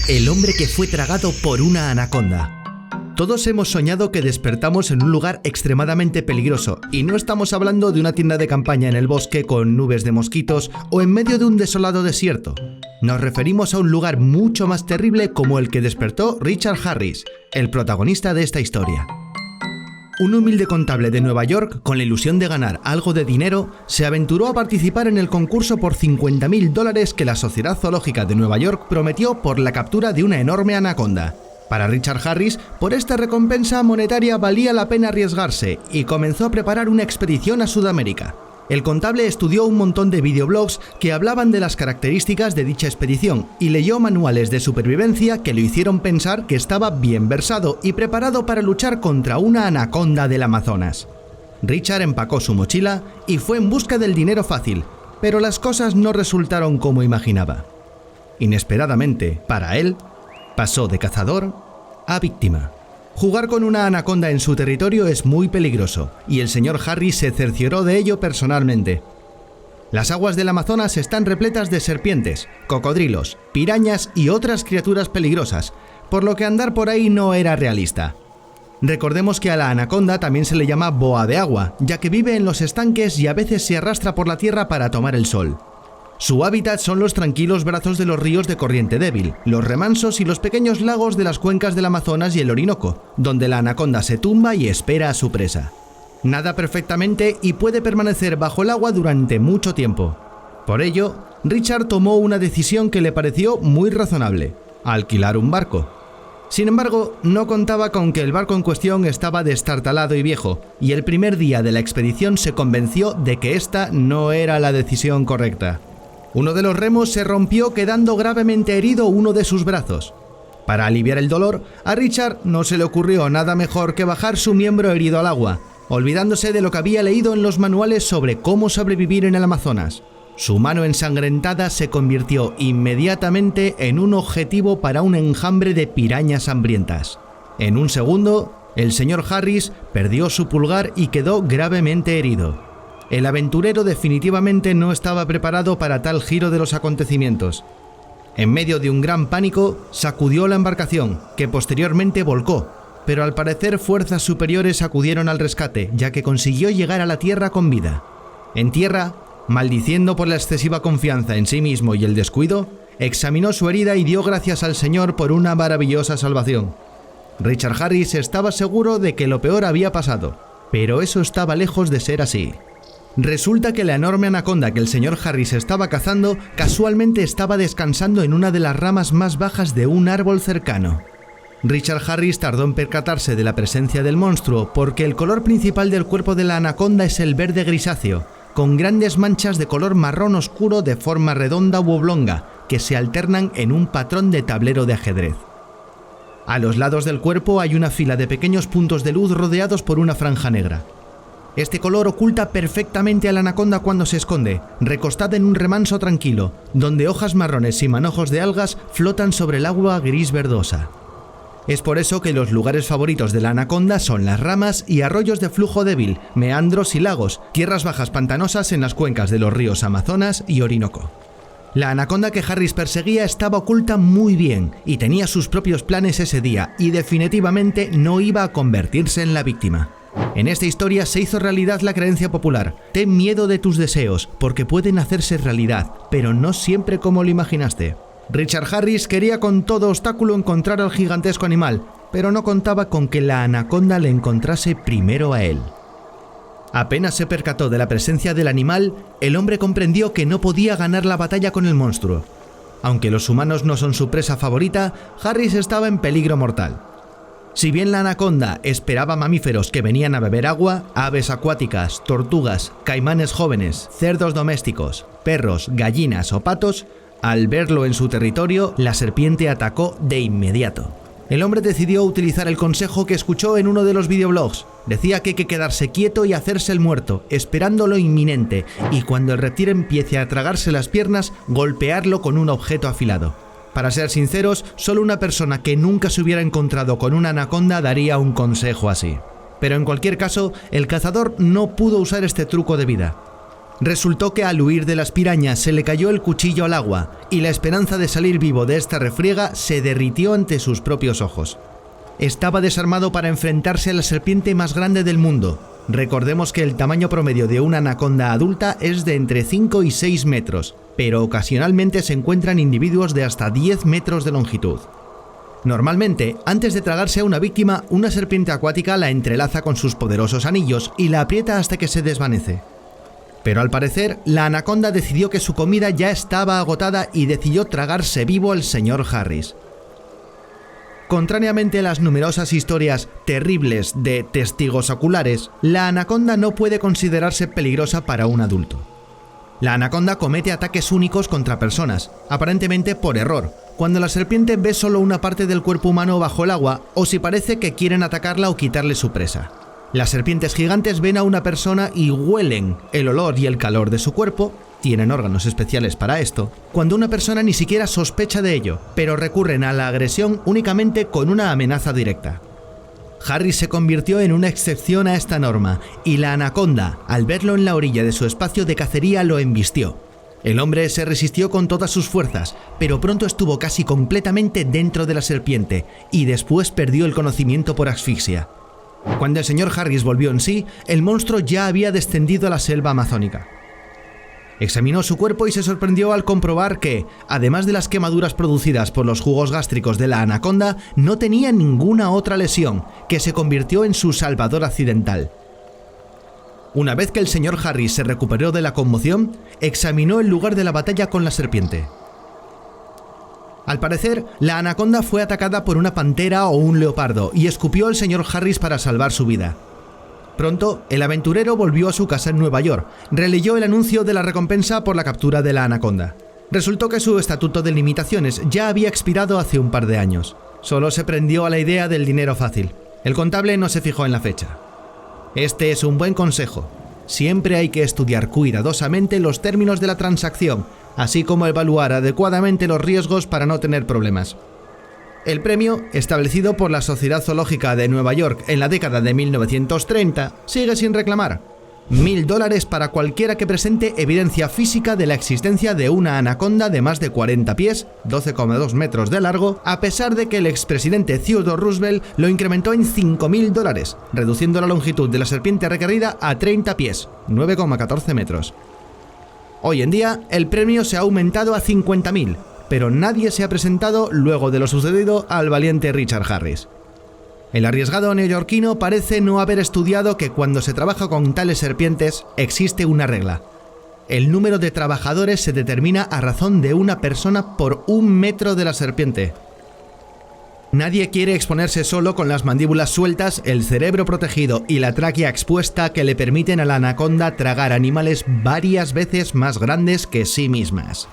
El hombre que fue tragado por una anaconda. Todos hemos soñado que despertamos en un lugar extremadamente peligroso, y no estamos hablando de una tienda de campaña en el bosque con nubes de mosquitos o en medio de un desolado desierto. Nos referimos a un lugar mucho más terrible como el que despertó Richard Harris, el protagonista de esta historia. Un humilde contable de Nueva York, con la ilusión de ganar algo de dinero, se aventuró a participar en el concurso por $50.000 que la Sociedad Zoológica de Nueva York prometió por la captura de una enorme anaconda. Para Richard Harris, por esta recompensa monetaria valía la pena arriesgarse y comenzó a preparar una expedición a Sudamérica. El contable estudió un montón de videoblogs que hablaban de las características de dicha expedición y leyó manuales de supervivencia que lo hicieron pensar que estaba bien versado y preparado para luchar contra una anaconda del Amazonas. Richard empacó su mochila y fue en busca del dinero fácil, pero las cosas no resultaron como imaginaba. Inesperadamente, para él, pasó de cazador a víctima. Jugar con una anaconda en su territorio es muy peligroso, y el señor Harris se cercioró de ello personalmente. Las aguas del Amazonas están repletas de serpientes, cocodrilos, pirañas y otras criaturas peligrosas, por lo que andar por ahí no era realista. Recordemos que a la anaconda también se le llama boa de agua, ya que vive en los estanques y a veces se arrastra por la tierra para tomar el sol. Su hábitat son los tranquilos brazos de los ríos de corriente débil, los remansos y los pequeños lagos de las cuencas del Amazonas y el Orinoco, donde la anaconda se tumba y espera a su presa. Nada perfectamente y puede permanecer bajo el agua durante mucho tiempo. Por ello, Richard tomó una decisión que le pareció muy razonable: alquilar un barco. Sin embargo, no contaba con que el barco en cuestión estaba destartalado y viejo, y el primer día de la expedición se convenció de que esta no era la decisión correcta. Uno de los remos se rompió, quedando gravemente herido uno de sus brazos. Para aliviar el dolor, a Richard no se le ocurrió nada mejor que bajar su miembro herido al agua, olvidándose de lo que había leído en los manuales sobre cómo sobrevivir en el Amazonas. Su mano ensangrentada se convirtió inmediatamente en un objetivo para un enjambre de pirañas hambrientas. En un segundo, el señor Harris perdió su pulgar y quedó gravemente herido. El aventurero definitivamente no estaba preparado para tal giro de los acontecimientos. En medio de un gran pánico, sacudió la embarcación, que posteriormente volcó, pero al parecer fuerzas superiores acudieron al rescate, ya que consiguió llegar a la tierra con vida. En tierra, maldiciendo por la excesiva confianza en sí mismo y el descuido, examinó su herida y dio gracias al Señor por una maravillosa salvación. Richard Harris estaba seguro de que lo peor había pasado, pero eso estaba lejos de ser así. Resulta que la enorme anaconda que el señor Harris estaba cazando casualmente estaba descansando en una de las ramas más bajas de un árbol cercano. Richard Harris tardó en percatarse de la presencia del monstruo porque el color principal del cuerpo de la anaconda es el verde grisáceo, con grandes manchas de color marrón oscuro de forma redonda u oblonga que se alternan en un patrón de tablero de ajedrez. A los lados del cuerpo hay una fila de pequeños puntos de luz rodeados por una franja negra. Este color oculta perfectamente a la anaconda cuando se esconde, recostada en un remanso tranquilo, donde hojas marrones y manojos de algas flotan sobre el agua gris verdosa. Es por eso que los lugares favoritos de la anaconda son las ramas y arroyos de flujo débil, meandros y lagos, tierras bajas pantanosas en las cuencas de los ríos Amazonas y Orinoco. La anaconda que Harris perseguía estaba oculta muy bien y tenía sus propios planes ese día, y definitivamente no iba a convertirse en la víctima. En esta historia se hizo realidad la creencia popular: ten miedo de tus deseos, porque pueden hacerse realidad, pero no siempre como lo imaginaste. Richard Harris quería con todo obstáculo encontrar al gigantesco animal, pero no contaba con que la anaconda le encontrase primero a él. Apenas se percató de la presencia del animal, el hombre comprendió que no podía ganar la batalla con el monstruo. Aunque los humanos no son su presa favorita, Harris estaba en peligro mortal. Si bien la anaconda esperaba mamíferos que venían a beber agua, aves acuáticas, tortugas, caimanes jóvenes, cerdos domésticos, perros, gallinas o patos, al verlo en su territorio, la serpiente atacó de inmediato. El hombre decidió utilizar el consejo que escuchó en uno de los videoblogs. Decía que hay que quedarse quieto y hacerse el muerto, esperando lo inminente, y cuando el reptil empiece a tragarse las piernas, golpearlo con un objeto afilado. Para ser sinceros, solo una persona que nunca se hubiera encontrado con una anaconda daría un consejo así. Pero en cualquier caso, el cazador no pudo usar este truco de vida. Resultó que al huir de las pirañas se le cayó el cuchillo al agua y la esperanza de salir vivo de esta refriega se derritió ante sus propios ojos. Estaba desarmado para enfrentarse a la serpiente más grande del mundo. Recordemos que el tamaño promedio de una anaconda adulta es de entre 5 y 6 metros, pero ocasionalmente se encuentran individuos de hasta 10 metros de longitud. Normalmente, antes de tragarse a una víctima, una serpiente acuática la entrelaza con sus poderosos anillos y la aprieta hasta que se desvanece. Pero al parecer, la anaconda decidió que su comida ya estaba agotada y decidió tragarse vivo al señor Harris. Contrariamente a las numerosas historias terribles de testigos oculares, la anaconda no puede considerarse peligrosa para un adulto. La anaconda comete ataques únicos contra personas, aparentemente por error, cuando la serpiente ve solo una parte del cuerpo humano bajo el agua o si parece que quieren atacarla o quitarle su presa. Las serpientes gigantes ven a una persona y huelen el olor y el calor de su cuerpo, tienen órganos especiales para esto, cuando una persona ni siquiera sospecha de ello, pero recurren a la agresión únicamente con una amenaza directa. Harris se convirtió en una excepción a esta norma, y la anaconda, al verlo en la orilla de su espacio de cacería, lo embistió. El hombre se resistió con todas sus fuerzas, pero pronto estuvo casi completamente dentro de la serpiente, y después perdió el conocimiento por asfixia. Cuando el señor Harris volvió en sí, el monstruo ya había descendido a la selva amazónica. Examinó su cuerpo y se sorprendió al comprobar que, además de las quemaduras producidas por los jugos gástricos de la anaconda, no tenía ninguna otra lesión, que se convirtió en su salvador accidental. Una vez que el señor Harris se recuperó de la conmoción, examinó el lugar de la batalla con la serpiente. Al parecer, la anaconda fue atacada por una pantera o un leopardo y escupió al señor Harris para salvar su vida. Pronto, el aventurero volvió a su casa en Nueva York, releyó el anuncio de la recompensa por la captura de la anaconda. Resultó que su estatuto de limitaciones ya había expirado hace un par de años. Solo se prendió a la idea del dinero fácil. El contable no se fijó en la fecha. Este es un buen consejo. Siempre hay que estudiar cuidadosamente los términos de la transacción, así como evaluar adecuadamente los riesgos para no tener problemas. El premio, establecido por la Sociedad Zoológica de Nueva York en la década de 1930, sigue sin reclamar. $1000 para cualquiera que presente evidencia física de la existencia de una anaconda de más de 40 pies, 12,2 metros de largo, a pesar de que el expresidente Theodore Roosevelt lo incrementó en $5000, reduciendo la longitud de la serpiente requerida a 30 pies, 9,14 metros. Hoy en día, el premio se ha aumentado a 50.000, pero nadie se ha presentado luego de lo sucedido al valiente Richard Harris. El arriesgado neoyorquino parece no haber estudiado que cuando se trabaja con tales serpientes existe una regla. El número de trabajadores se determina a razón de una persona por 1 metro de la serpiente. Nadie quiere exponerse solo con las mandíbulas sueltas, el cerebro protegido y la tráquea expuesta que le permiten a la anaconda tragar animales varias veces más grandes que sí mismas.